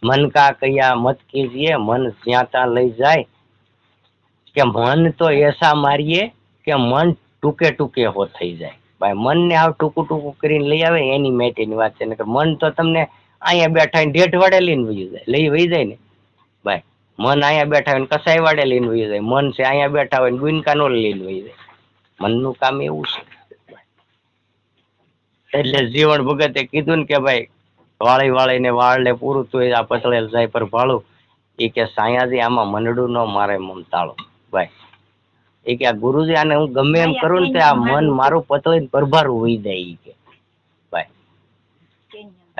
મન કા કયા મત કીજીએ, મન જ્યાં ત્યાં લઈ જાય, કે મન તો એસા મારીએ કે મન ટૂકે ટૂકે હો થઈ જાય. ભાઈ મનને આવ ટૂંકું ટૂંકું કરીને લઈ આવે એની મેટેની વાત છે. ને મન તો તમને અહીંયા બેઠા ઢેઠ વાડે લઈને વહી જાય ને ભાઈ. મન અહીંયા બેઠા હોય ને કસાઈ વાડે લઈને વહી જાય. મન છે અહીંયા બેઠા હોય ને ગુઈનકાનો લઈને વહી જાય. મનનું કામ એવું છે. એટલે જીવન ભગતે કીધું ને કે ભાઈ વાળી વાળીને વાળને પૂરું થયું આ પતળેલ જાય પર ભાળું. એ કે સાયાજી આમાં મનડું ન મારે મમતાળો ભાઈ. એ કે આ ગુરુજી આને હું ગમે એમ કરું ને તો આ મન મારું પતળીને પરભારું હોઈ જાય. ઈ કે ભાઈ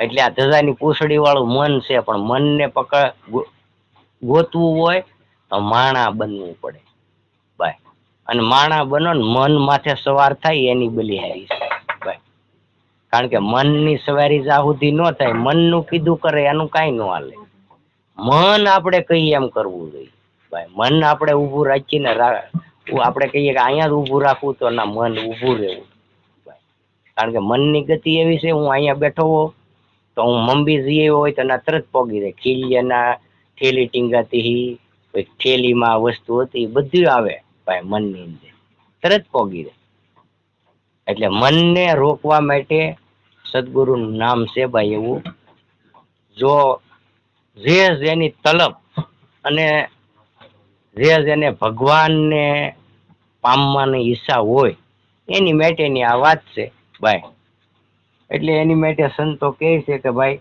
એટલે આ ધજાની પૂંછડી વાળું મન છે, પણ મનને ગોતવું હોય તો માણા બનવું પડે ભાઈ. અને માણા બનો ને મન માથે સવાર થાય એની બલિહારી છે ભાઈ. કારણ કે મનની સવારી જ્યાં સુધી ન થાય, મનનું કીધું કરે એનું કાંઈ ન હાલે. મન આપણે કહીએ એમ કરવું જોઈએ ભાઈ. મન આપણે ઊભું રાખીને આપણે કહીએ કે અહીંયા જ ઊભું રાખવું, તો ના, મન ઊભું રહેવું ભાઈ. કારણ કે મનની ગતિ એવી છે, હું અહીંયા બેઠો હોઉં તો હું મંબી જઈ હોય તો ના તરત પોગી જાય. ખીલિયાના થેલી ટીંગાતી થેલીમાં વસ્તુ હતી બધું આવે ભાઈ મનની અંદર, તરત પોગી જાય. એટલે મનને રોકવા માટે સદગુરુનું નામ છે ભાઈ એવું. જો જેની તલબ અને જેને ભગવાનને પામવાની ઈચ્છા હોય એની માટેની આ વાત છે ભાઈ. એટલે એની માટે સંતો કહે છે કે ભાઈ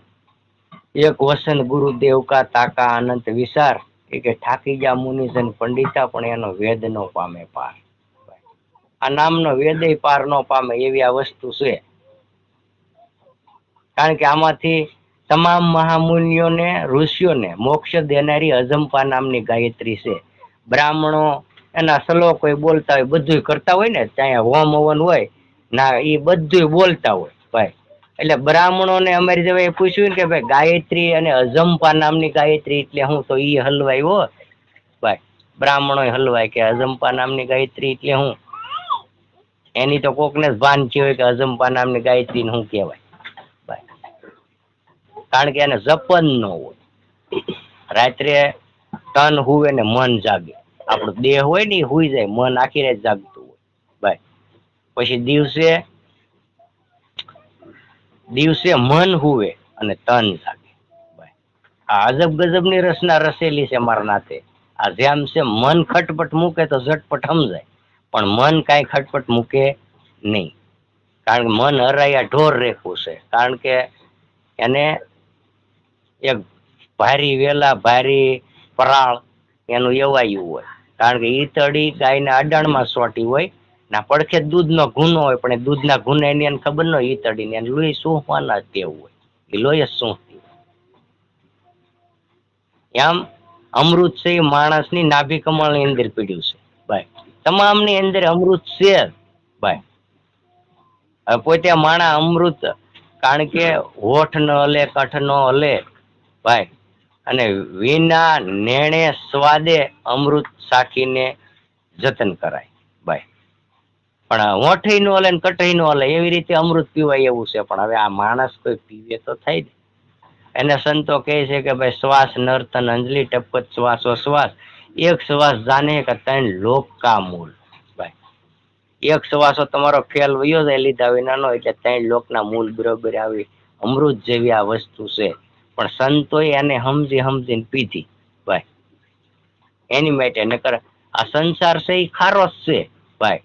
એક વસન ગુરુદેવ કા તાકા અનંત વિચાર, એ કે ઠાકી જા મુનિજન પંડિતા પણ એનો વેદ નો પામે પાર. આ નામનો વેદય પાર નો પામે એવી આ વસ્તુ છે. કારણ કે આમાંથી તમામ મહામુનિઓને ઋષિઓને મોક્ષ દેનારી અજંપા નામની ગાયત્રી છે. બ્રાહ્મણો એના શ્લોક કોઈ બોલતા હોય, બધું કરતા હોય ને, ત્યાં હોમ હવન હોય ના, એ બધું બોલતા હોય ભાઈ. એટલે બ્રાહ્મણોને અમારી જેવા પૂછ્યું ને કે ભાઈ ગાયત્રી અને અજંપા નામની ગાયત્રી એટલે હું, તો ઈ હલવાય હો ભાઈ. બ્રાહ્મણો હલવાય કે અજંપા નામની ગાયત્રી એટલે હું. એની તો કોકને જ ભાન થયું હોય કે અજંપા નામની ગાયત્રી ને શું કહેવાય ભાઈ. કારણ કે એને જપન ન હોય. રાત્રે તન હુવે ને મન જાગે. આપણો દેહ હોય ને એ હુઈ જાય, મન આખી રાત જાગતું હોય ભાઈ. પછી દિવસે મન હુવે અને તન જાગે ભાઈ. આ અજબ ગજબની રચના રચેલી છે મારા નાતે. આ જેમ છે મન ખટપટ મૂકે તો ઝટપટ સમજાય, પણ મન કાંઈ ખટપટ મૂકે નહીં. કારણ કે મન હરાયા ઢોર રેખું છે. કારણ કે એને એક ભારી વેલા ભારી પરાળ એનું એવાયું હોય. કારણ કે ઈતળી ગાયના અડાણમાં સોટી હોય, ના પડખે દૂધનો ગુનો હોય, પણ એ દૂધના ગુને એની એને ખબર ન હોય. ઈતળીને એને લોહી સૂંઘવાના તેવું હોય, એ લોહી જ સૂંઘતી હોય. એમ અમૃત છે એ માણસની નાભી કમળની અંદર પીડ્યું છે ભાઈ. તમામની અંદર અમૃત છે ભાઈ. પોતે માણા અમૃત, કારણ કે હોઠ ન હલે, કઠ ન હલે ભાઈ. અને વિના નેણે સ્વાદે અમૃત સાખીને જતન કરાય ભાઈ. પણ હોઠઈ નો હલે ને કઠઈ નો હલે એવી રીતે અમૃત પીવાય એવું છે. પણ હવે આ માણસ કોઈ પીવે તો થાય ને. એને સંતો કહે છે કે ભાઈ શ્વાસ નર્તન અંજલિ ટપકત શ્વાસો શ્વાસ, એક શ્વાસ જાને કે ત્રણ લોક કા મૂળ ભાઈ. એક શ્વાસો તમારો ખ્યાલ વયો જાય લીધા વિનાનો, એટલે ત્રણ લોકના મૂળ બરોબર આવી અમૃત જેવી આ વસ્તુ છે. પણ સંતોએ એને સમજીને પીધી ભાઈ. એની માટે નકર આ સંસાર છે એ ખારો જ છે ભાઈ.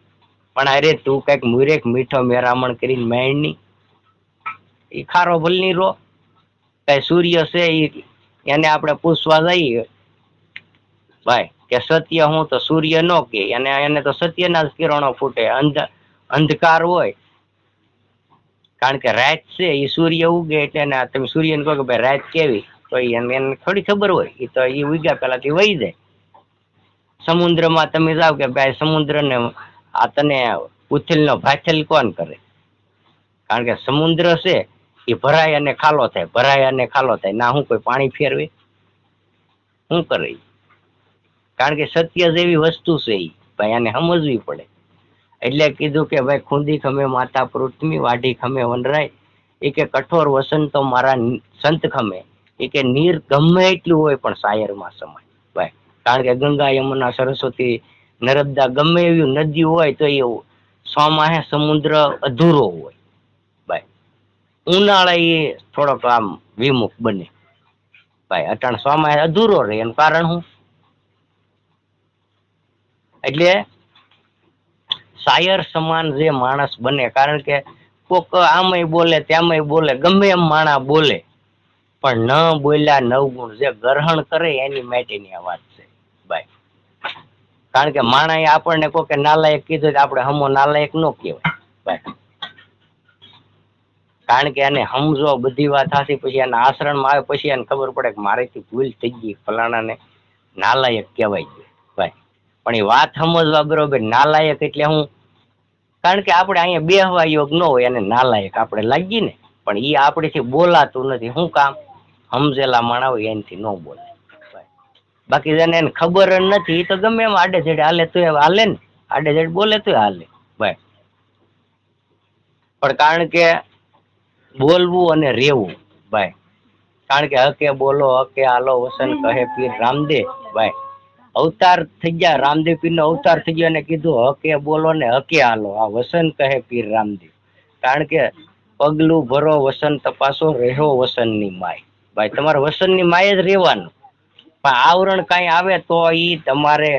પણ અરે તું કઈક મુરેક મીઠો મેરામણ કરીને મેળની એ ખારો ભલની રો. કઈ સૂર્ય છે એને આપણે પૂછવા જઈએ ભાઈ કે સત્ય હું, તો સૂર્ય નો કે એને તો સત્યના જ કિરણો ફૂટે. અંધકાર હોય, કારણ કે રાત છે એ સૂર્ય ઉગે એટલે તમે સૂર્યને કહો કે ભાઈ રાત કેવી, તો એને થોડી ખબર હોય. એ તો એ ઉગ્યા પેલાથી વહી જાય. સમુદ્રમાં તમે જાઓ કે ભાઈ સમુદ્રને આ તને ઉથલનો ભાથલ કોણ કરે? કારણ કે સમુદ્ર છે એ ભરાય અને ખાલો થાય, ભરાય અને ખાલો થાય. ના હું કોઈ પાણી ફેરવે, શું કરે? કારણ કે સત્ય જેવી વસ્તુ છે એ ભાઈ, આને સમજવી પડે. એટલે કીધું કે ભાઈ ખૂંદી ખમે માતા પૃથ્વી, વાઢી ખમે વનરાય. એ કે કઠોર વસન તો મારા સંત ખમે, એ કે નીર ગમે એટલું હોય પણ સાયરમાં સમાય ભાઈ. કારણ કે ગંગા, યમુના, સરસ્વતી, નર્મદા ગમે એવી નદી હોય તો એ સોમાહે સમુદ્ર અધૂરો હોય ભાઈ. ઉનાળે એ થોડોક આમ વિમુખ બને ભાઈ. અટાણ સોમાહે અધૂરો રહે એનું કારણ શું? એટલે શાયર સમાન જે માણસ બને, કારણ કે કોક આમય બોલે ત્યાંય બોલે, ગમે એમ માણા બોલે, પણ ન બોલ્યા નવગુણ જે ગ્રહણ કરે એની માટેની આ વાત છે ભાઈ. કારણ કે માણા આપણને કોકે નાલાયક કીધું આપણે હમો નાલાયક ન કહેવાય ભાઈ. કારણ કે એને સમજો બધી વાત હાથી, પછી એના આશ્રમમાં આવે પછી એને ખબર પડે કે મારેથી ભૂલ થઈ ગઈ, ફલાણાને નાલાયક કહેવાય છે ભાઈ. પણ એ વાત સમજવા બરોબર નાલાયક એટલે હું? કારણ કે આપણે અહીંયા બેહવા યોગ ન હોય એને નાલાયક આપણે લાગીએ ને, પણ એ આપણેથી બોલાતું નથી. શું કામ? સમજેલા માણા હોય એનાથી ન બોલે. બાકી જેને એને ખબર જ નથી એ તો ગમે એમ આડે જેડે હાલે તો હાલે ને, આડે જેડે બોલે તો હાલે ભાઈ. પણ કારણ કે બોલવું અને રહેવું ભાઈ. કારણ કે હકે બોલો હકે હાલો વસન કહે પીર રામદેવ ભાઈ. અવતાર થઈ ગયા રામદેવ પીર નો અવતાર થઈ ગયો અને કીધું હકે બોલો ને હકે હાલો, આ વસન કહે પીર રામદેવ. કારણ કે પગલું ભરો વસન તપાસો રહ્યો વસન ની માય ભાઈ. તમારે વસન ની માય જ રહેવાનું, પણ આવરણ કઈ આવે તો ઈ તમારે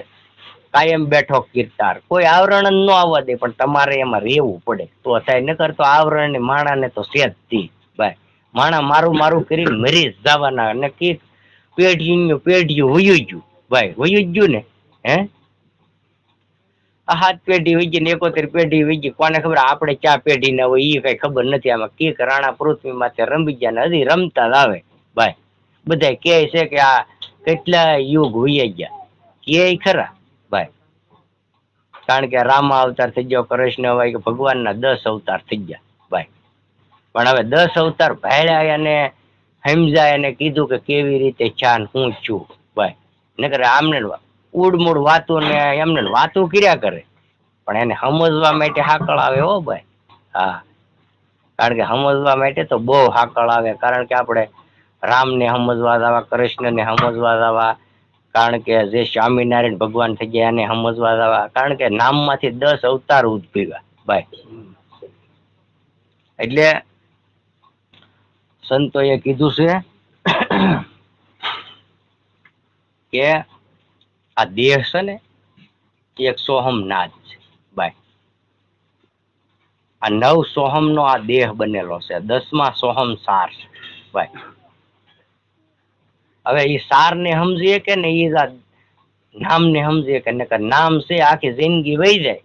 કાયમ બેઠો કીર્તાર. કોઈ આવરણ જ ન આવવા દે પણ તમારે એમાં રહેવું પડે તો થાય. નકર તો આવરણ ની માણાને તો સેજ થી ભાઈ. માણા મારું મારું કરીને મરી જ જવાના, અને કીક પેઢીયું વયું ગયું ભાઈ, વયું ગયું ને હે. આ 7 પેઢી વહી ગઈ ને 71 પેઢી વહી ગઈ, કોને ખબર આપણે ક્યાં પેઢી ના હોય એ કઈ ખબર નથી. આમાં કીક રાણા પૃથ્વી માથે રમી ગયા ને હજી રમતા જ આવે ભાઈ. બધા કે છે કે આ કેટલા યુગ વહી ગયા, કે ખરા ભાઈ. કારણ કે રામા અવતાર થઈ ગયો, કૃષ્ણ ભાઈ ભગવાનના 10 અવતાર થઈ ગયા ભાઈ. પણ હવે 10 અવતાર ભાડ્યા અને સમજાય અને કીધું કે કેવી રીતે ચાન હું છું ભાઈ. નકર આમને ઉડમૂડ વાતો ને એમને વાતો કર્યા કરે, પણ એને સમજવા માટે હાકળ આવે હો ભાઈ. હા, કારણ કે સમજવા માટે તો બહુ હાકળ આવે. કારણ કે આપણે રામને સમજવા જવા, કૃષ્ણને સમજવા જવા, કારણ કે જે સ્વામિનારાયણ ભગવાન થઈ ગયા એને સમજવા જવા, કારણ કે નામમાંથી 10 અવતાર ઉદ્ભવ્યા ભાઈ. એટલે સંતોએ કીધું છે કે આ દેહ છે ને એક સોહમ નાદ છે ભાઈ. આ 9 સોહમ નો આ દેહ બનેલો છે, 10મા સોહમ સાર છે ભાઈ. હવે એ સાર ને સમજીએ કે ને એ નામ ને સમજીએ કે નામ છે આખી જિંદગી વહી જાય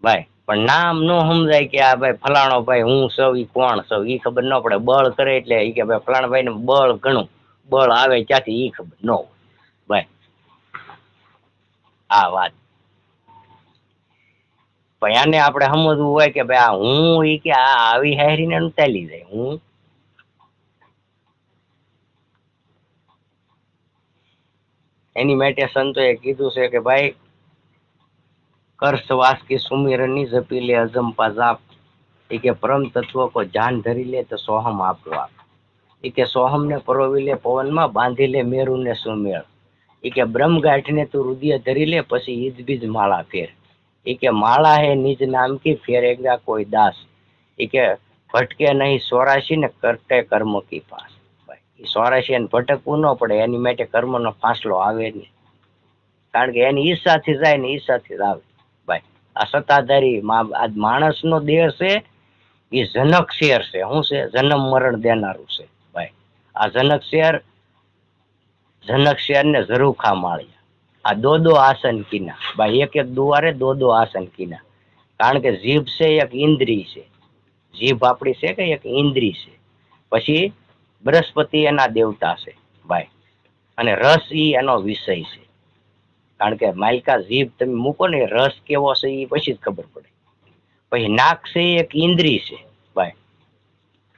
ભાઈ, પણ નામ નો સમજાય કે આ ભાઈ ફલાણો ભાઈ હું સૌ ઈ કોણ સૌ ઈ ખબર ન પડે. બળ કરે એટલે ઈ કે ભાઈ ફલાણા ભાઈ ને બળ ઘણું, બળ આવે ક્યાંથી ઈ ખબર ન હોય ભાઈ. આ વાત પણ આને આપણે સમજવું હોય કે ભાઈ આ હું ઈ કે આ આવી હારીને ચાલી જાય હું. એની માટે સંતોએ કીધું છે કે ભાઈ કર્ષવાસ की सुमिरनी जपी ले अजंपा जाप, એ કે પરમ તત્વ કો જાન ધરી લે તો સોહમ આપો આપ. એ કે સોહમ ને પરોવી લે પવનમાં, બાંધી લે મેરુ ને સુમેળ. એ કે બ્રહ્મ ગાંઠ ને તું રુદિય ધરી લે, પછી ઈદ બીજ માળા ફેર. એ કે માળા હે નિજ નામ की फेरेगा कोई दास. એ કે ભટકે નહીં 84 ને કરતે કર્મ કી પાસ. ભાઈ 84 ને ભટકવું ન પડે એની માટે કર્મનો ફાંસલો આવે નહીં, કારણ કે એની ઈચ્છાથી જાય ને ઈચ્છાથી જ આવે ભાઈ. આ સત્તાધારી માણસનો દેહ છે એ જનક શેર છે. શું છે? જન્મ મરણ દેનારું છે ભાઈ. આ જનક શેર ને ઝરૂખા માળ્યા, આ દો આસન કીના ભાઈ. એક એક દુવારે દો આસન કીના. કારણ કે જીભ છે એક ઇન્દ્રિય છે, જીભ આપણી છે કે એક ઇન્દ્રિય છે. પછી બૃહસ્પતિ એના દેવતા છે ભાઈ, અને રસ ઈ એનો વિષય છે. કારણ કે માલિકા જીભ તમે મૂકો ને રસ કેવો છે એ પછી જ ખબર પડે. પછી નાક છે એક ઇન્દ્રિય છે ભાઈ.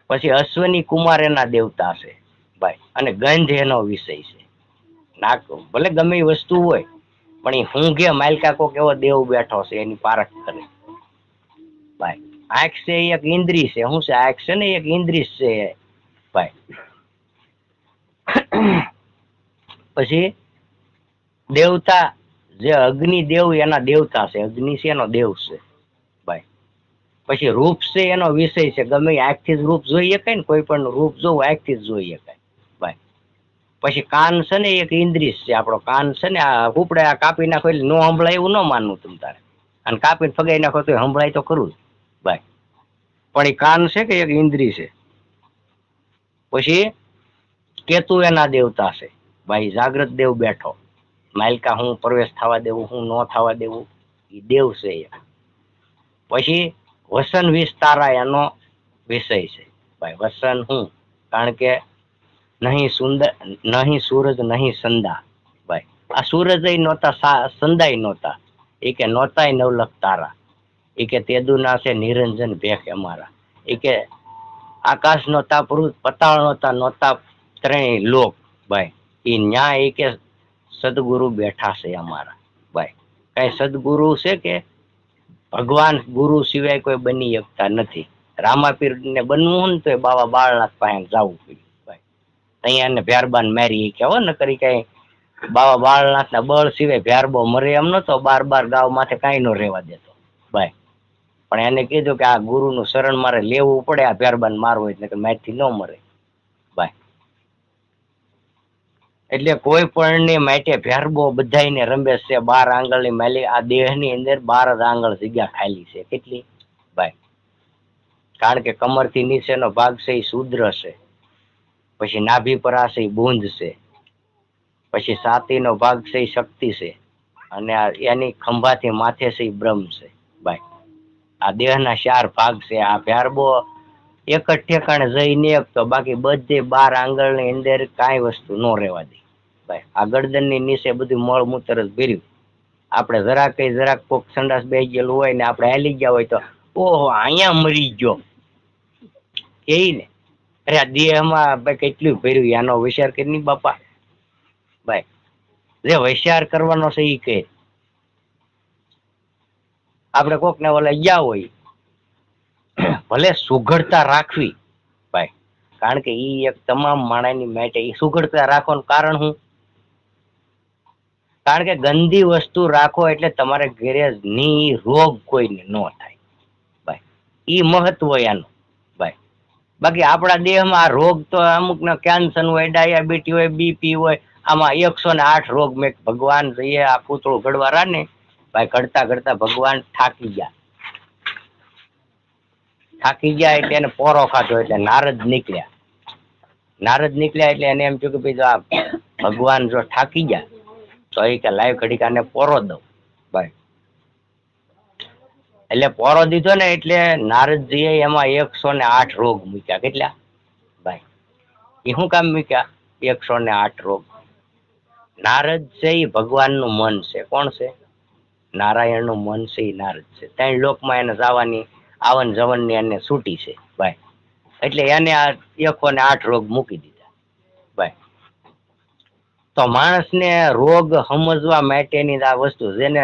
પછી અશ્વની કુમાર એના દેવતા છે ભાઈ, અને ગંધ એનો વિષય છે. નાક ભલે ગમે એ વસ્તુ હોય પણ એ ઊંઘે માલિકા કોક એવો દેવ બેઠો છે એની પારખ કરે ભાઈ. આંખ છે એક ઇન્દ્રિય છે. શું છે? આંખ છે ને એક ઇન્દ્રિય છે ભાઈ. પછી દેવતા જે અગ્નિ દેવ એના દેવતા છે, અગ્નિ છે એનો દેવ છે ભાઈ. પછી રૂપ છે એનો વિષય છે, ગમે આંખથી જ રૂપ જોઈ શકાય ને, કોઈ પણ રૂપ જોવું આંખથી જ જોઈ શકાય ભાઈ. પછી કાન છે ને એક ઇન્દ્રિય છે, આપણો કાન છે ને આ ઉપડે આ કાપી નાખો એટલે નો સંભળાય એવું ન માનવું તમ તારે, અને કાપીને ફગાઈ નાખો તો સંભળાય તો ખરું જ ભાઈ. પણ એ કાન છે કે એક ઇન્દ્રિય છે. પછી કેતુ એના દેવતા છે ભાઈ, જાગ્રત દેવ બેઠો, માલિકા હું પ્રવેશ થવા દેવું, હું ન થવા દેવું, એ દેવ છે એ. પછી વસન વિસ્તારા એનો વિષય છે ભાઈ, વસન હું, કારણ કે નહીં સુંદર નહીં સૂરજ નહીં સંદા ભાઈ, આ સૂરજ નહોતા સંદાય નહોતા, એ કે નહોતાય નવલખ તારા, એ કે તેદુ ના છે નિરંજન ભેખ અમારા, એ કે આકાશ નહોતા પતાળ નહોતા ત્રણેય લોક ભાઈ, એ ન્યાય એ કે સદગુરુ બેઠા છે અમારા ભાઈ. કઈ સદગુરુ છે કે ભગવાન ગુરુ સિવાય કોઈ બની શકતા નથી. રામાપીર ને બનવું ને તો એ બાબા બાળનાથ પાસે જવું પડ્યું ભાઈ, અહીંયા એને ભ્યારબાન મારી કેવો ન કરી, કઈ બાબા બાળનાથ ના બળ સિવાય ભ્યારબો મરે એમ નતો, 12 ગાવ માથે કઈ નો રહેવા દેતો ભાઈ. પણ એને કીધું કે આ ગુરુ નું શરણ મારે લેવું પડે, આ ભ્યારબાન મારવું એટલે કે મારથી ન મરે ભાઈ. એટલે કોઈ પણ ને માટે ભ્યારબો બધાને રમેશ છે, 12 આંગળની માલી આ દેહ ની અંદર 12 જ આંગળ જગ્યા ખાલી છે. કેટલી ભાઈ? કારણ કે કમર થી નીચેનો ભાગ છે એ શુદ્ર છે, પછી નાભી પરાશે એ બુંદ છે, પછી છાતીનો ભાગ છે એ શક્તિ છે, અને એની ખંભાથી માથે છે એ બ્રહ્મ છે ભાઈ. આ દેહના 4 ભાગ છે. આ ભ્યારબો એક જ ઠેકાણે જઈને એક તો, બાકી બધે 12 આંગળની અંદર કાંઈ વસ્તુ ન રહેવા દે ભાઈ. આ ગરદનની નીચે બધું મળમૂત્ર જ ભર્યું. આપણે જરાક કોક સંડાસ બેસી ગયેલું હોય ને આપણે હાલી ગયા હોય તો ઓહો અહીંયા મરી ગયો કે ને, અરે આ દેહમાં ભાઈ કેટલું ભર્યું, આનો વિચાર કરી બાપા ભાઈ. જે વિચાર કરવાનો છે એ કહે. આપણે કોક ને ઓલા ગયા હોય ભલે સુઘડતા રાખવી ભાઈ, કારણ કે એ એક તમામ માણસની માટે એ સુઘડતા રાખવાનું કારણ શું? કારણ કે ગંદી વસ્તુ રાખો એટલે તમારે ઘરે ની રોગ કોઈને ન થાય ભાઈ, એ મહત્વ એનું ભાઈ. બાકી આપણા દેહમાં આ રોગ તો અમુક ના કેન્સર હોય, ડાયાબિટી હોય, બીપી હોય, આમાં 108 રોગ. મેં ભગવાન જઈએ આ પૂતળું ઘડવા ને ભાઈ, ઘડતા ભગવાન થાકી ગયા એટલે એને પોરો ખાધો એટલે નારદ નીકળ્યા એટલે એને એમ થયું કે ભાઈ આ ભગવાન જો થાકી ગયા તો એ કે લાઈવ ઘડીક આને પોરો દઉં ભાઈ. એટલે પોરો દીધો ને એટલે નારદજીએ એમાં 108 રોગ મૂક્યા. કેટલા ભાઈ? એ શું કામ મૂક્યા 108 રોગ? નારદ છે એ ભગવાનનું મન છે. કોણ છે? નારાયણનું મન છે એ નારદ છે. 3 લોકમાં એને જવાની આવન જવનની એને છૂટી છે ભાઈ. એટલે એને આ 108 રોગ મૂકી દીધા ભાઈ. તો માણસને રોગ સમજવા માટેની આ વસ્તુ, જેને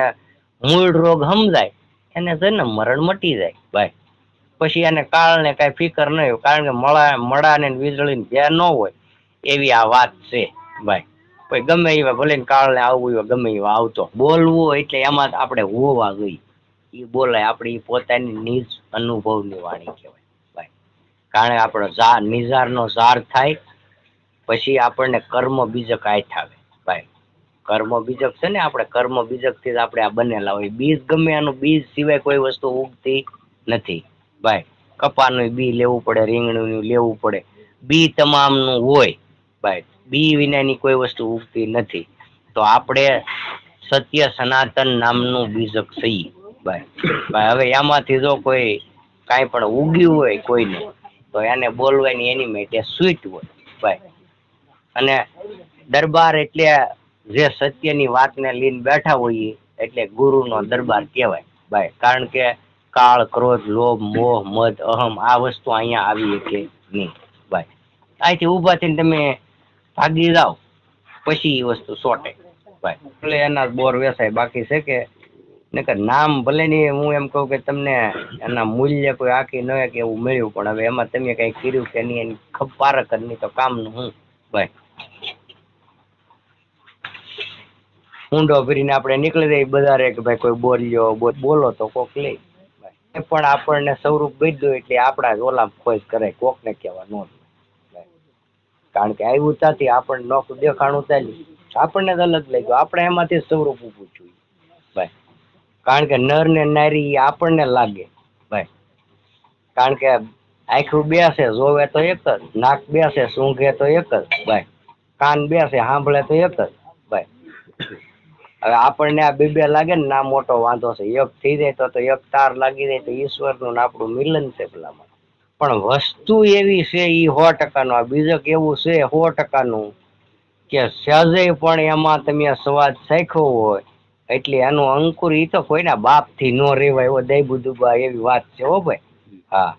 મૂળ રોગ સમજાય એને જન્મ મરણ મટી જાય ભાઈ. પછી એને કાળને કઈ ફિકર ન હોય, કારણ કે મળા ને વીજળી જ્યાં ન હોય એવી આ વાત છે ભાઈ. કોઈ ગમે એવા ભલે કાળને આવવું હોય ગમે એવા આવતો, બોલવું એટલે એમાં આપણે હોવા જોઈએ, એ બોલાય. આપણી પોતાની નિજ અનુભવની વાણી કહેવાય ભાઈ. કારણ કે આપણો નિજારનો ઝાર થાય પછી આપણને કર્મ બીજક આય આવે ભાઈ. કર્મ બીજક છે ને, આપણે કર્મ બીજક થી જ આપણે આ બનેલા હોય. બીજ ગમે એનું બીજ સિવાય કોઈ વસ્તુ ઉગતી નથી ભાઈ. કપાનું બી લેવું પડે, રીંગણનું લેવું પડે, બી તમામનું હોય ભાઈ. બી વિનાની કોઈ વસ્તુ ઉગતી નથી. તો આપણે સત્ય સનાતન નામનું બીજક છીએ ભાઈ. હવે એમાંથી જો કોઈ કાંઈ પણ ઉગ્યું હોય કોઈને તો એને બોલવાની એની માટે સ્વીટ હોય ભાઈ. અને દરબાર એટલે જે સત્યની વાતને લઈને બેઠા હોઈએ એટલે ગુરુનો દરબાર કહેવાય ભાઈ. કારણ કે કાળ, ક્રોધ, લોભ, મોહ, મદ, અહમ આ વસ્તુ અહીંયા આવી શકે નહીં ભાઈ. અહીંથી ઊભા થઈને તમે ભાગી જાઓ પછી એ વસ્તુ સોટે ભાઈ. એટલે એના બોર વેસાય. બાકી છે કે નકર નામ ભલે ની હું એમ કહું કે તમને એના મૂલ્ય કોઈ આખી ન કે એવું મળ્યું, પણ હવે એમાં તમે કઈ કર્યું કે નહીં એની ખપારક જ નહીં તો કામનું હું ભાઈ. ઊંડો ભરીને આપણે નીકળી જઈએ બધા રે કે ભાઈ કોઈ બોલ્યો બોલો તો કોક લે એ પણ આપણને સ્વરૂપ બીજું એટલે આપણા જ ઓલા ખોજ કરે કોકને કહેવા ન દે. કારણ કે આવ્યું ત્યાંથી આપણને નોખું દેખાણું ચાલ્યું આપણને જ અલગ લાગ્યું આપણે એમાંથી સ્વરૂપ ઊભું છું ભાઈ. કારણ કે નર ને નારી આપણને લાગે ભાઈ. કારણ કે આખું બે છે જોવે તો એક જ, નાક બે છે સૂંઘે તો એક જ ભાઈ, કાન બે છે સાંભળે તો એક જ ભાઈ. હવે આપણને આ બે લાગે ને ના મોટો વાંધો છે, એક થઈ જાય તો એક તાર લાગી જાય તો ઈશ્વરનું ને આપણું મિલન છે પેલામાં. પણ વસ્તુ એવી છે એ 100%નું, આ બીજું કેવું છે 100%નું કે સહેજે પણ એમાં તમે સ્વાદ ચાખ્યો હોય એટલે એનું અંકુર ઈ તો કોઈના બાપથી ન રેવાય એવો દઈ દુબા એવી વાત છે હો ભાઈ. હા,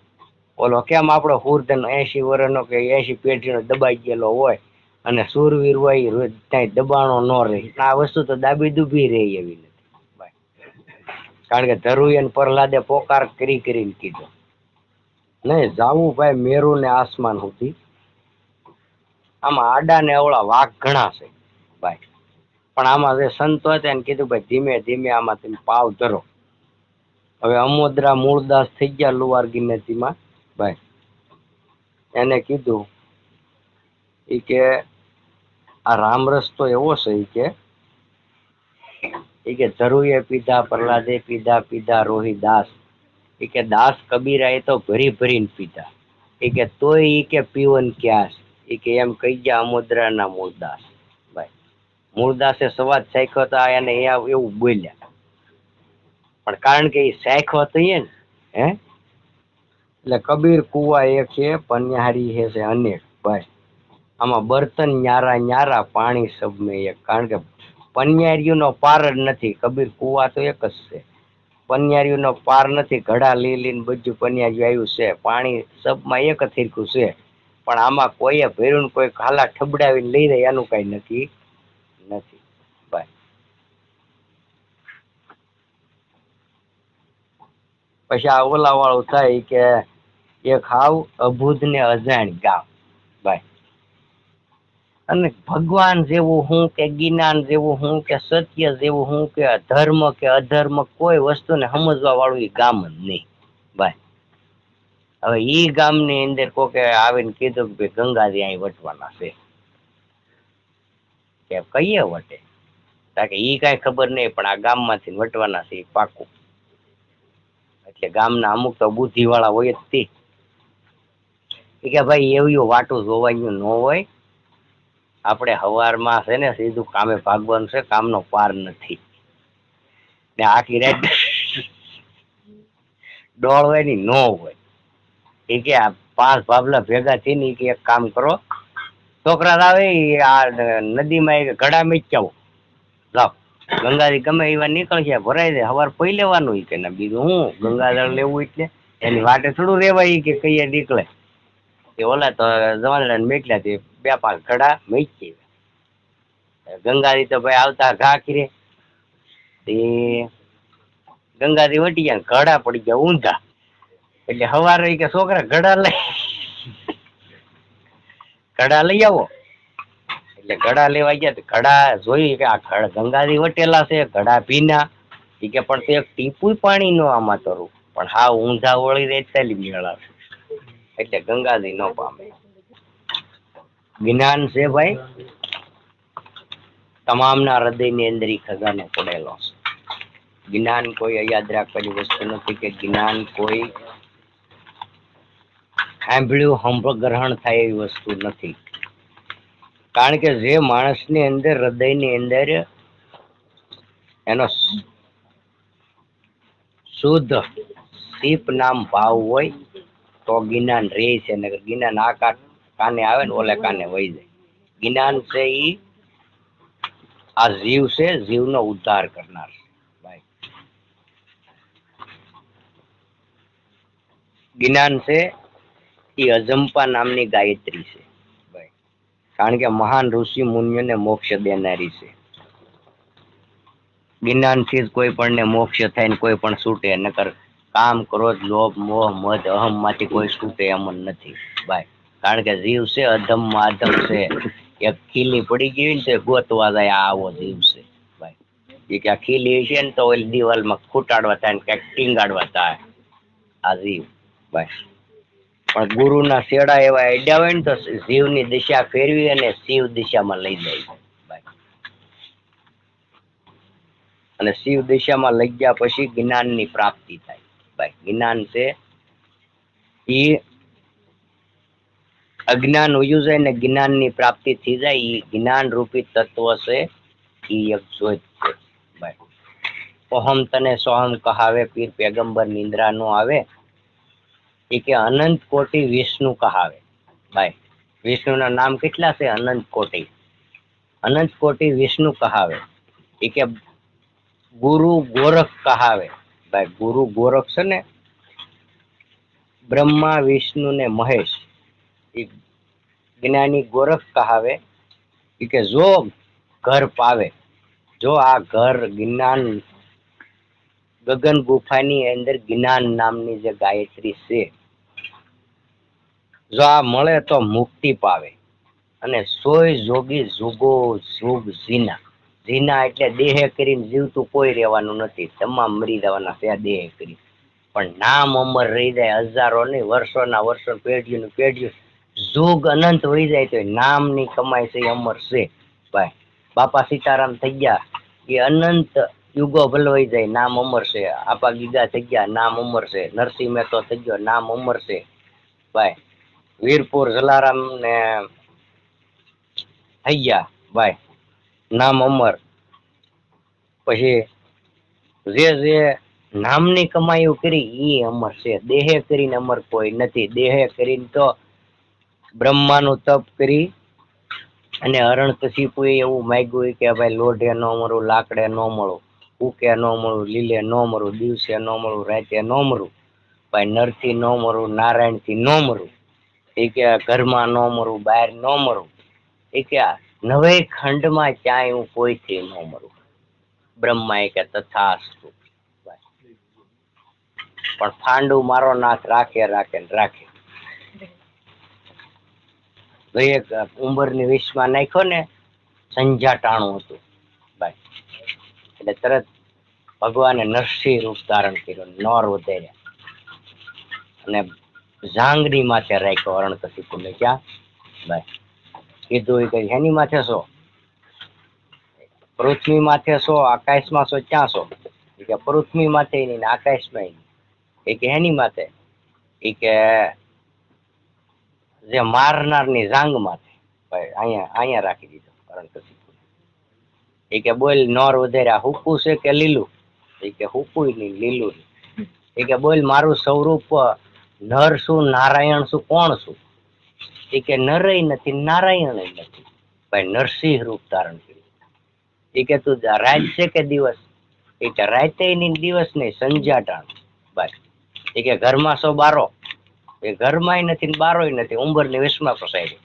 ઓલો કેમ આપણો હુરધન 80 વર્ષનો કે 80 પેઢીનો દબાઈ ગયેલો હોય અને સુરવીર હોય ત્યાં દબાણો ન રહે, આ વસ્તુ તો દાબી દુબી રહે એવી નથી ભાઈ. કારણ કે ધરુએ પ્રહલાદે પોકાર કરીને કીધો નહીં જાવું ભાઈ મેરુ ને આસમાન સુધી. આમાં આડા ને અવળા વાઘ ઘણા છે ભાઈ, પણ આમાં જે સંતો હતા એને કીધું ભાઈ ધીમે ધીમે આમાં તમે પાવ ધરો. હવે અમોદરા મૂળદાસ થઈ ગયા લુવાર ગિનેતીમાં ભાઈ, એને કીધું ઈ કે આ રામરસ તો એવો છે ઈ કે ધરુએ પીધા પ્રહલાદે પીધા પીધા રોહિદાસ ઈ કે દાસ કબીરા એ તો ભરી ભરીને પીધા ઈ કે તોય ઈ કે પીવન ક્યાં ઈ કે એમ કહી ગયા અમોદરાના મૂળદાસ ભાઈ. મૂળદાસે સવાદ સાખ્યો હતા એને એવું બોલ્યા, પણ કારણ કે એ સાખ્યો તો ને હે એટલે કબીર કુવા એક છે પન્યાહારી છે અનેક ભાઈ. આમાં બર્તન ન્યારા ન્યારા પાણી સબ મેં એક. કારણ કે પન્યારીઓનો પાર જ નથી, કબીર કુવા તો એક જ છે, પન્યારીઓનો પાર નથી. ઘડા લીલીને બધું પન્યારીઓ આવ્યું છે, પાણી સબમાં એક જ થીરકું છે, પણ આમાં કોઈએ ભર્યું કોઈ ખાલા ઠબડાવીને લઈ જાય એનું કઈ નથી ભાઈ. પછી આ ઓલા વાળું થાય કે એક હાવ અભૂત ને અજાણ ગામ ભાઈ. અને ભગવાન જેવું હું કે જ્ઞાન જેવું હું કે સત્ય જેવું હું કે ધર્મ કે અધર્મ કોઈ વસ્તુને સમજવા વાળું એ ગામ જ નહીં ભાઈ. હવે ઈ ગામની અંદર કોકે આવીને કીધું કે ગંગાજી અહીં વટવાના છે, કે કઈએ વટે? કારણ કે ઈ કઈ ખબર નહીં, પણ આ ગામમાંથી વટવાના છે એ પાકું. એટલે ગામના અમુક તો બુદ્ધિ વાળા હોય જ તે કે ભાઈ એવું વાટું જોવાનું ન હોય, આપણે હવારમાં છે ને સીધું કામે ભાગવાનું છે, કામનો પાર નથી ને આખી રાત ડોળ હોય ની ન હોય. એ કે આ 5 ભાભલા ભેગા થઈને કે એક કામ કરો, છોકરા આવે આ નદીમાં ઘડા મેચ્યાવો લાવ, ગંગાજી ગમે એવા નીકળશે ભરાઈ દે, સવાર પી લેવાનું કે ના બીજું હું ગંગાજળ લેવું એટલે એની વાટે થોડું રેવાય કે કઈ નીકળે. એ ઓલા તો જવાન મેકલ્યા 2-5 ઘડા મેચી. ગંગાજી તો ભાઈ આવતા ઘા ખીરે તે ગંગાજી વટી ગયા, ઘડા પડી ગયા ઊંધા. એટલે સવારે કે છોકરા ઘડા લઈ આવો. એટલે ઘડા લેવા ગયા, ઘડા જોઈ કે આ ગંગાજી વટેલા છે, ઘડા ભીના. એ કે પણ તે એક ટીપું પાણી નો આમાં તરું, પણ હા ઊંધા વળી દે ચાલી મેળા. એટલે ગંગાજી ન પામે. જ્ઞાન છે ભાઈ તમામના હૃદયની અંદર ખજાનો પડેલો છે. જ્ઞાન કોઈ યાદ રાખવાની વસ્તુ નથી કે જ્ઞાન કોઈ સાંભળ્યું ગ્રહણ થાય એવી વસ્તુ નથી. કારણ કે જે માણસની અંદર હૃદયની અંદર એનો શુદ્ધ શીપ નામ ભાવ હોય તો જ્ઞાન રહે છે, ને જ્ઞાન આ કાને આવે ને ઓલે કાને વહી જાય. જ્ઞાન છે ઈ આ જીવ છે, જીવનો ઉદ્ધાર કરનાર ભાઈ. જ્ઞાન છે એ અજંપા નામની ગાયત્રી છે ભાઈ. કારણ કે મહાન ઋષિ મુનિઓને મોક્ષ દેનારી છે. જ્ઞાનથી જ કોઈ પણ ને મોક્ષ થાય ને કોઈ પણ છૂટે, નકર કામ ક્રોધ લોભ મોહ મદ અહમ માંથી કોઈ છૂટે એમ નથી ભાઈ. કારણ કે જીવ છે અધમ માં અધમ છે, એક ખીલી પડી ગઈ ને તો ગોતવા જાય આવો જીવ છે ભાઈ. એ કે આ ખીલી છે ને તો ઓલી દિવાલમાં ખૂટાડવા થાય ને ક્યાંક ટીંગાડવા થાય આ જીવ ભાઈ. પણ ગુરુના શેડા એવા અડ્યા હોય ને તો જીવની દિશા ફેરવી અને શિવ દિશામાં લઈ જાય ભાઈ. અને શિવ દિશામાં લઈ ગયા પછી જ્ઞાનની પ્રાપ્તિ થાય ભાઈ. જ્ઞાન છે એ અજ્ઞાન ઉયું જાય ને જ્ઞાનની પ્રાપ્તિ થઈ જાય. એ જ્ઞાન રૂપી તત્વ છે એ એક જ્યોત છે ભાઈ. ઓહમ તને સોહમ કહાવે પીર પેગંબર નિંદ્રા નો આવે એ કે અનંત કોટી વિષ્ણુ કહાવે ભાઈ. વિષ્ણુના નામ કેટલા છે? અનંત કોટી. અનંત કોટી વિષ્ણુ કહાવે એ કે ગુરુ ગોરખ કહાવે ભાઈ. ગુરુ ગોરખ છે ને બ્રહ્મા વિષ્ણુ ને મહેશ એ જ્ઞાની ગોરખ કહાવે એ કે જો ઘર પાવે, જો આ ઘર જ્ઞાન ગગન ગુફાની અંદર જ્ઞાન નામની જે ગાયત્રી છે જો આ મળે તો મુક્તિ પાવે. અને સોય જોગી જુગો જુગ જીના. જીના એટલે દેહે કરીને જીવતું કોઈ રહેવાનું નથી, તમામ મરી જવાના છે દેહે કરી. પણ નામ અમર રહી જાય હજારો નહીં, વર્ષોના વર્ષો, પેઢીનું પેઢીયું, જુગ અનંત હોઈ જાય તો નામની કમાઈ છે અમર છે ભાઈ. બાપા સીતારામ થઈ ગયા એ અનંત યુગો ભલવાઈ જાય, નામ અમર છે. આપા ગીગા થઈ ગયા, નામ અમર છે. નરસિંહ મહેતો થઈ ગયો, નામ અમર છે ભાઈ. વીરપુર જલારામ ને થઈ ગયા ભાઈ, નામ અમર. પછી જે જે નામની કમાઈઓ કરી એ અમર છે. દેહે કરીને અમર કોઈ નથી. દેહે કરીને તો બ્રહ્માનું તપ કરી અને હરણકશિપુએ એવું માંગ્યું કે ભાઈ લોઢે ન મળું, લાકડે ન મળું, ઉકે ન મળું, લીલે ન મળું, દિવસે ન મળું, રાતે ન મળું ભાઈ, નરથી ન મળું, નારાયણથી ન મળું. એ કે ઘરમાં ન મળું, બહાર ન મળું. એ કે નવે ખંડમાં ક્યાંય હું કોઈથી ન મળું. બ્રહ્મા એ કે તથાસ્તુ. પણ ફાંડુ મારો નાથ રાખે રાખે ને રાખે. એક ઉંબરની વિષમાં નાખ્યો ને સંજાટાણું હતું ભાઈ, એટલે તરત ભગવાને નરસિંહ રૂપ ધારણ કર્યો, નોર વધાર્યા અને જાંગની માથે રાખ્યો હરણકશિપુને. ક્યાં ભાઈ? કીધું એ કઈ એની માથે છો? પૃથ્વી માથે છો, આકાશમાં છો, ક્યાં છો? એ કે પૃથ્વી માથે નહીં, આકાશમાં. એ કે એની માથે? એ કે જે મારનારની જાંગ માથે ભાઈ. અહીંયા અહીંયા રાખી દીધો હરણકશિપુ. એ કે બોલ નોર વધાર્યા, હુકું છે કે લીલું? એ કે હુકું નહીં, લીલું નહીં. એ કે બોલ મારું સ્વરૂપ નર શું, નારાયણ શું, કોણ છું? એ કે નરય નથી, નારાયણ નથી ભાઈ. નરસિંહ રૂપ ધારણ કર્યું. એ કે તું રાત છે કે દિવસ? એ કે રાતે નહીં, દિવસ નહીં, સંજાટાણ ભાઈ. એ કે ઘરમાં સો બારો? એ ઘરમાંય નથી ને બારોય નથી, ઉંબરની વિષમાં ફસાય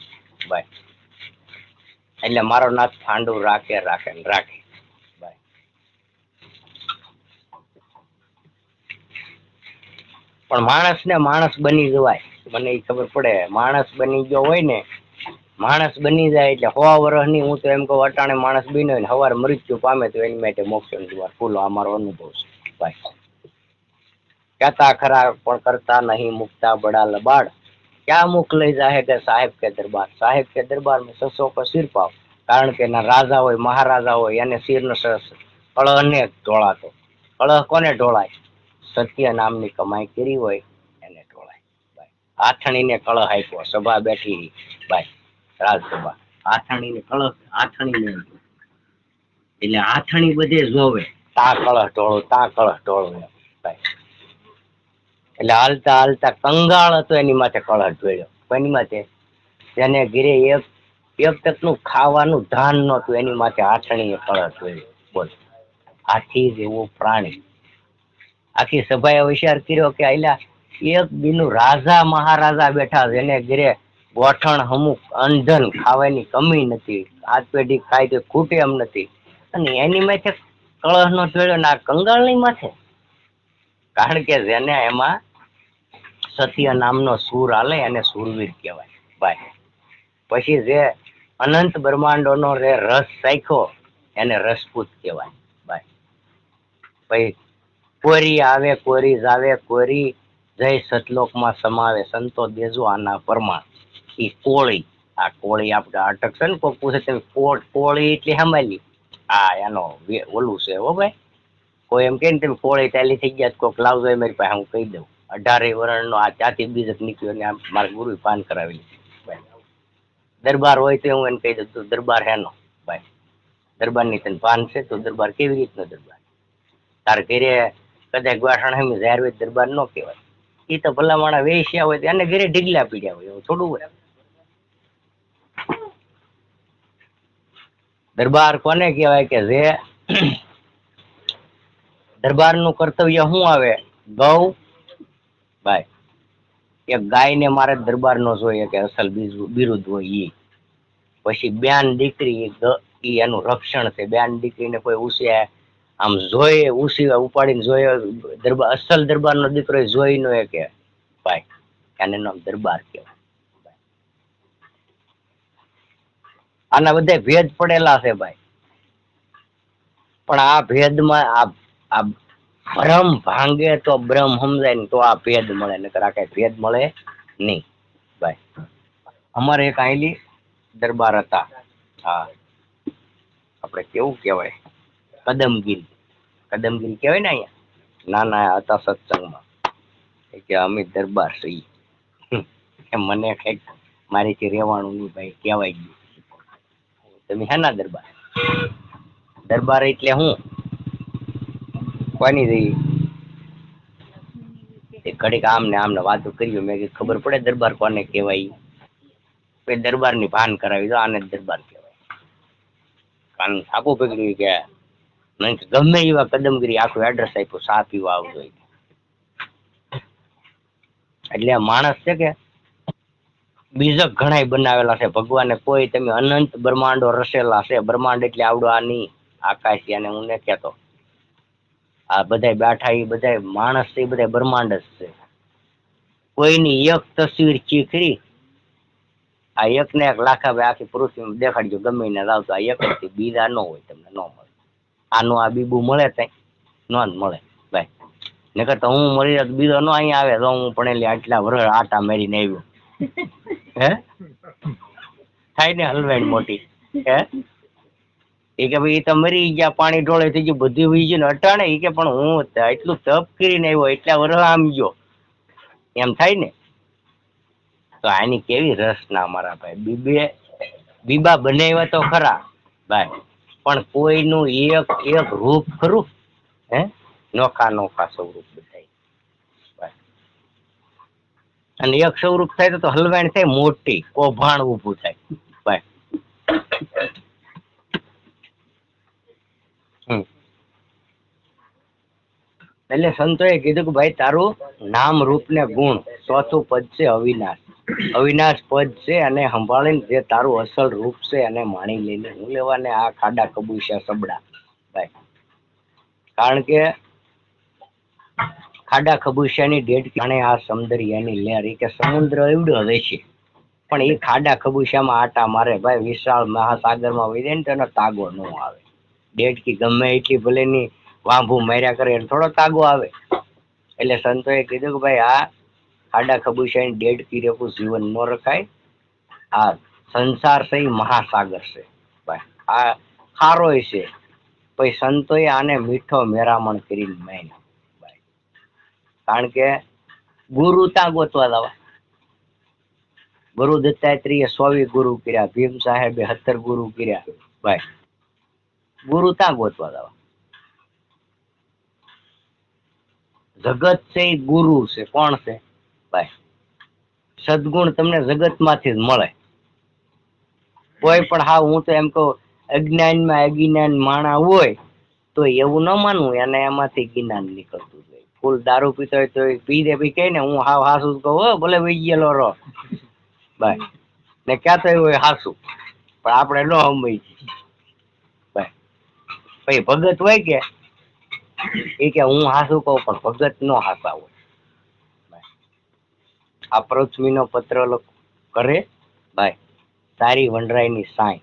ભાઈ. એટલે મારો નાથ ફાંડુ રાખે રાખે ને રાખે ભાઈ. પણ માણસ ને માણસ બની જવાય, મને એ ખબર પડે. માણસ બની ગયો હોય ને, માણસ બની જાય એટલે 100 વર્ષ ની, હું તો એમ કહું અટાણે માણસ બન્યો ને સવારે મૃત્યુ પામે તો એની માટે મોક્ષ દ્વાર ખુલ્લો. અમારો અનુભવ છે ભાઈ. કહેતા ખરા પણ કરતા નહીં, મુકતા બડા લબાડ. ક્યાં મુખ લઈ જાય કે સાહેબ કે દરબાર? સાહેબ કે દરબાર में 600 का सिर पाव. કારણ કે એના રાજા હોય, મહારાજા હોય, એને શિરનો કળહ ને ઢોળાતો. કળહ કોને ઢોળાય? સત્ય નામની કમાઈ કરી હોય એને ઢોળાય ભાઈ. આથણીને કળહ આપ્યો, સભા બેઠી ભાઈ, રાજસભા. આથણીને કળહ, આથણીને એટલે આથણી બધે જોવે, તા કળહ ઢોળો, તા કળહ ઢોળો ભાઈ. એટલે હાલતા હાલતા કંગાળ હતો, એની માથે કળહ ઢોળ્યો. એની માથે જેને ઘીરે એક તકનું ખાવાનું ધાન નહોતું, એની માથે આઠણીએ કળહ ઢોળ્યો. બોલ, હાથી જેવું પ્રાણી. આખી સભાએ વિચાર કર્યો કે આયલા એક દીનું રાજા મહારાજા બેઠા, જેને ઘરે ગોઠણ અમુક અંધન ખાવાની કમી નથી, હાથ પેઢી ખાય તો ખૂટે એમ નથી, અને એની માથે કળહ નો ઢોળ્યો ને આ કંગાળની માથે. કારણ કે જેને એમાં સત્ય નામનો સૂર હાલે એને સૂરવીર કહેવાય ભાઈ. પછી જે અનંત બ્રહ્માંડોનો રસ ચાખ્યો એને રસપૂત કહેવાય ભાઈ. ભાઈ કોરી આવે કોરી જાવે કોરી જય સતલોકમાં સમાવે સંતો દેજો આના પરમાણ. ઈ કોળી, આ કોળી આપણે અટક છે ને કોઈ પૂછે તમે કોળી એટલે હમાલી, આ એનો ઓલું છે હો ભાઈ. કોઈ એમ કે ને તમે કોળી ચાલી થઈ ગયા કોઈક લાવજો મારી પાસે, હું કહી દઉં 18 વર્ષનો આ ત્યાંથી બીજક નીકળ્યો ને મારા ગુરુ પાન કરાવેલી દરબાર હોય તો હું એને કહી દઉં તું દરબાર હેનો ભાઈ, દરબાર ની તને પાન છે તો દરબાર કેવી રીતનો દરબાર, તાર ઘરે કદાચ વાસણ હમી જાહેર હોય દરબાર ન કહેવાય. એ તો ભલા માણા વેશ્યા હોય તો એને ઘરે ઢીગલા પીડ્યા હોય એવું થોડું હોય. દરબાર કોને કહેવાય કે જે દરબાર નું કર્તવ્ય શું આવે, ગૌ ભાઈ એક ગાય ને મારે દરબાર નો જોઈએ કે અસલ બિરુદ હોય ઈ. પછી બેન દીકરી ઈ એનું રક્ષણ છે. બેન દીકરીને કોઈ ઉસે આમ જોઈએ ઉસી ઉપાડીને જોઈએ દરબાર અસલ દરબાર નો દીકરો જોઈ નો કે ભાઈ એને નામ દરબાર કહેવાય. આના બધા ભેદ પડેલા છે ભાઈ, પણ આ ભેદમાં આ ભ્રમ ભાંગે તો બ્રહ્મ સમજાય ને તો આ ભેદ મળે, નકર આ કઈ ભેદ મળે નહીં ભાઈ. અમારે એક આયલી દરબાર હતા, હા આપણે કેવું કહેવાય કદમગીરી, કદમગીરી કહેવાય ને અહીંયા નાના હતા સત્સંગમાં કે અમે દરબાર છીએ. મને કઈક મારીથી રહેવાનું નહીં ભાઈ, કહેવાય ગયું તમે હેના દરબાર. દરબાર એટલે હું કોની રહી ઘડીક આમને આમને વાતો કરી મેં ખબર પડે દરબાર કોને કહેવાય. દરબાર ની ભાન કરાવી દો આને દરબાર કહેવાય. કાન સાપુ પકડ્યું કે ગમે એવા કદમગીરી આખું એડ્રેસ આપ્યું સા પીવા આવજો. એટલે માણસ છે કે બીજક ઘણા બનાવેલા છે ભગવાને, કોઈ તમે અનંત બ્રહ્માંડો રસેલા છે. બ્રહ્માંડ એટલે આવડો આ નહીં આકાશ અને હું ને કહેતો આ બધા બેઠા એ બધા માણસ છે, એ બધા બ્રહ્માંડ જ છે. કોઈની એક તસવીર ચીખરી આ એક ને એક લાખા ભાઈ આખી પૃથ્વી દેખાડજો ગમે ને લાવતો આ એક જ બીજા ન હોય તમને ન મળે. આનું આ બીબું મળે તઈ ન મળે ભાઈ, નકર તો હું મળી જાય બીજો નો અહીંયા આવે તો હું ભણેલી આટલા વર્ષ આટા મેરીને આવ્યો હે થાય ને હલવાઈ મોટી હે એ કે ભાઈ એ તો મરી ગયા પાણી ઢોળે થઈ ગયું બધી હોય ગયું ને અટાણે એ કે પણ હું એટલું તપ કરીને આવ્યો એટલા વર્ષ આમ ગયો એમ થાય ને. તો આની કેવી રસના મારા ભાઈ, બીબા બનાવ્યા તો ખરા ભાઈ પણ કોઈનું એક એક રૂપ ખરું હે, નોખા નોખા સ્વરૂપ બધાય અને એક સ્વરૂપ થાય તો હલવાણ થાય મોટી કૌભાંડ ઊભું થાય ભાઈ. એટલે સંતોએ કીધું કે ભાઈ તારું નામ રૂપ ને ગુણ ચોથું પદ છે અવિનાશ, અવિનાશ પદ છે અને સંભાળીને જે તારું અસલ રૂપ છે અને માણી લઈને હું લેવાને આ ખાડા કબૂસ્યા સબડા ભાઈ. કારણ કે ખાડા ખબુશિયાની ડેડ જાણે આ સમુદ્રિયાની લહેર કે સમુદ્ર એવડો હશે છે પણ એ ખાડા ખબુશિયામાં આટા મારે ભાઈ. વિશાળ મહાસાગરમાં વહી જાય ને તેનો તાગો ન આવે. ડેડકી ગમે એટલી ભલે ની વાંભું માર્યા કરે એટલે થોડો તાગો આવે. એટલે સંતોએ કીધું કે ભાઈ આ ખાડા ખબુશિયાની ડેડકી રેખું જીવન ન રખાય. આ સંસાર છે એ મહાસાગર છે ભાઈ, આ ખારો છે પછી સંતોએ આને મીઠો મેરામણ કરીને માન્યો. કારણ કે ગુરુ ત્યાં ગોતવા દવા. ગુરુ દત્તાત્રેય 24 ગુરુ કર્યા, ભીમ સાહેબે 17 ગુરુ કર્યા ભાઈ. ગુરુ ત્યાં ગોતવા દવા. જગત છે એ ગુરુ છે. કોણ છે ભાઈ? સદગુણ તમને જગત માંથી જ મળે. કોઈ પણ હા હું તો એમ કહું અજ્ઞાનમાં અજ્ઞાન માણા હોય તો એવું ન માનવું એને એમાંથી જ્ઞાન નીકળતું જોઈએ. ફૂલ દારૂ પીતો હોય તો પી દે પછી કઈ ને હું હાવ હાસુ કહું ભલે વહી ગયેલો રહો ભાઈ ને ક્યાં તો એવું હાસુ પણ આપણે ન સમજી ભાઈ. પછી ભગત હોય કે એ કે હું હાસુ કહું પણ ભગત નો હાસા હોય. આ પૃથ્વીનો પત્ર કરે ભાઈ સારી વનરાયની સાય,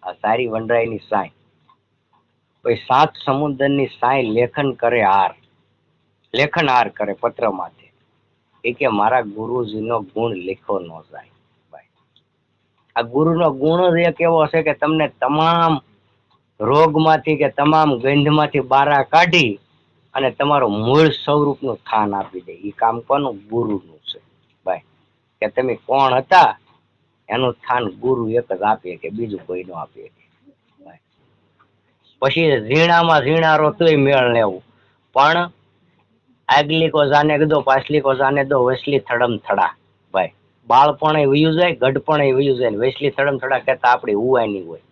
આ સારી વનરાયની સાય પછી 7 સમુદ્રની સાય લેખન હાર કરે પત્રમાંથી. એ કે મારા ગુરુજીનો ગુણ લીખો ન જાય. ભાઈ આ ગુરુનો ગુણ જ એક એવો છે કે તમને તમામ રોગમાંથી કે તમામ ગંધમાંથી બારા કાઢી અને તમારું મૂળ સ્વરૂપનું સ્થાન આપી દે. એ કામ કોનું? ગુરુનું છે ભાઈ. કે તમે કોણ હતા એનું સ્થાન ગુરુ એક જ આપીએ કે બીજું કોઈ ન આપીએ. પછી ઝીણામાં ઝીણારો તોય મેળ લેવું, પણ આગલી કો જાને દો પાછલી કો જાને દો વસલી થડમ થડા. ભાઈ બાળપણ એ વયું જાય, ગઢપણ એ વયું જાય, વસલી થડમ થડા કહેતા આપણી ઉવાની હોય.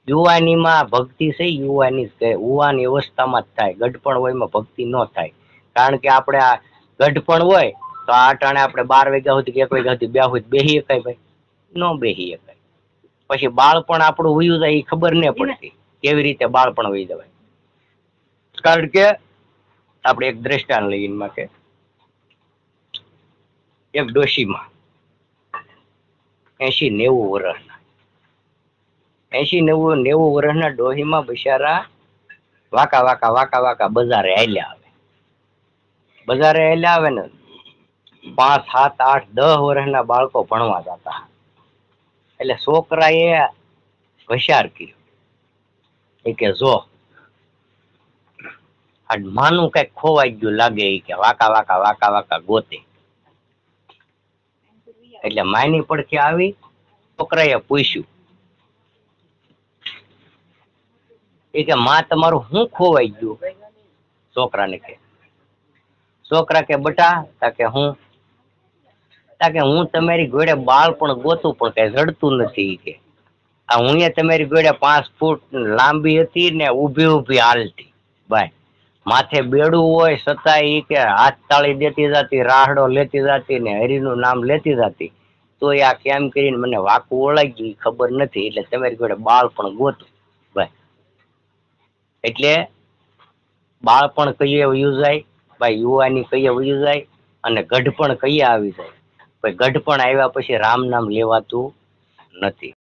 યુવાનીમાં ભક્તિ છે, યુવાની અવસ્થામાં જ થાય. ગઢપણ હોય એમાં ભક્તિ ન થાય. કારણ કે આપણે આ ગઢપણ હોય તો આ ટાણે આપણે 12 વાગ્યા સુધી કે 1 વાગ્યા સુધી બેહી શકાય ભાઈ? ન બેહી શકાય. પછી બાળપણ આપણું વયું જાય એ ખબર ન પડતી કેવી રીતે બાળપણ વહી જવાય. કારણ કે આપણે એક દ્રષ્ટાંત લઈએ કે એક ડોશીમાં 80-90 વર્ષના 80-90 વર્ષના ડોહીમાં બિચારા વાકા વાકા બજારે હાલ્યા આવે. બજારે હાલ્યા આવે ને 5, 7, 8, 10 વર્ષના બાળકો ભણવા જતા. એટલે છોકરાએ હોશિયાર કર્યો. એ કે જો આ માનું કઈક ખોવાઈ ગયું લાગે. એ કે વાકા ગોતે. એટલે માની પડખે આવી છોકરાએ પૂછ્યું, એ કે માં તમારું શું ખોવાઈ ગયું? છોકરાને કે છોકરા કે બટા કે હું તમારી જોડે બાળપણ ગોતું પણ કઈ જડતું નથી. કે આ હું તમારી જોડે 5 ફૂટ લાંબી હતી ને ઊભી હાલતી. ભાઈ માથે બેડું હોય છતાં એ કે હાથ તાળી દેતી જતી, રાહડો લેતી જતી ને હરિનું નામ લેતી જતી. તો આ કેમ કરીને મને વાકું ઓળાઈ ગયું ખબર નથી. એટલે તમારી જોડે બાળપણ ગોતું. ભાઈ એટલે બાળપણ કહીએ વયું જાય ભાઈ, યુવાની કહીએ વયું જાય અને ગઢપણ કહીએ આવી જાય. ભાઈ ગઢપણ આવ્યા પછી રામ નામ લેવાતું નથી.